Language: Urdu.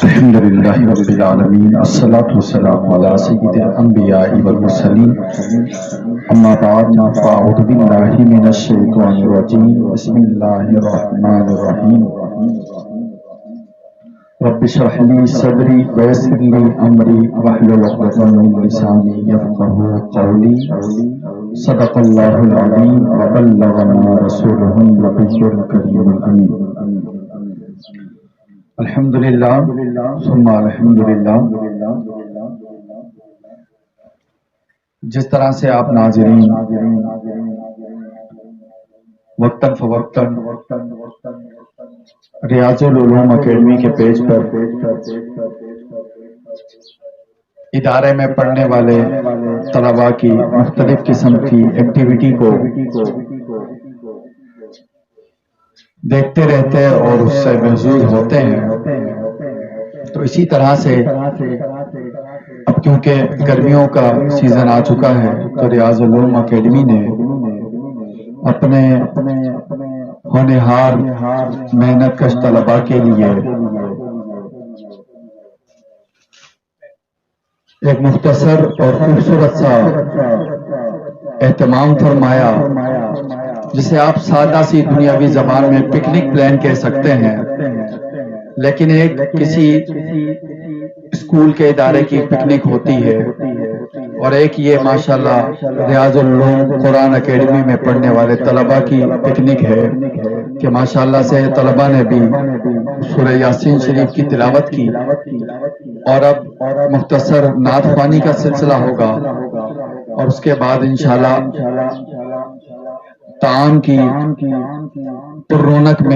الحمد لله رب العالمين الصلاة والسلام على سيد الأنبياء والمرسلين أما بعد فأعوذ بالله من الشيطان الرجيم بسم الله الرحمن الرحيم رب اشرح لي صدري ويسر لي أمري واحلل عقدة من لساني يفقهوا قولي صدق الله العظيم وبلغنا رسوله النبي الكريم الأمين الحمدللہ ثم الحمدللہ۔ جس طرح سے آپ ناظرین وقتاً فوقتاً ریاض العلوم اکیڈمی کے پیج پر ادارے میں پڑھنے والے طلباء کی مختلف قسم کی ایکٹیویٹی کو دیکھتے رہتے اور اس سے محظوظ ہوتے ہیں، تو اسی طرح سے اب کیونکہ گرمیوں کا سیزن آ چکا ہے تو ریاض العلوم اکیڈمی نے اپنے ہونہار محنت کش طلباء کے لیے ایک مختصر اور خوبصورت سا اہتمام فرمایا، جسے آپ سادہ سی دنیاوی زبان میں پکنک پلان کہہ سکتے ہیں، لیکن ایک کسی اسکول کے ادارے کی پکنک ہوتی ہے اور ایک یہ ماشاءاللہ ریاض العلوم قرآن اکیڈمی میں پڑھنے والے طلباء کی پکنک ہے کہ ماشاءاللہ سے طلباء نے بھی سورہ یاسین شریف کی تلاوت کی، اور اب مختصر نعت خوانی کا سلسلہ ہوگا اور اس کے بعد انشاءاللہ طعام کی پر رونق میں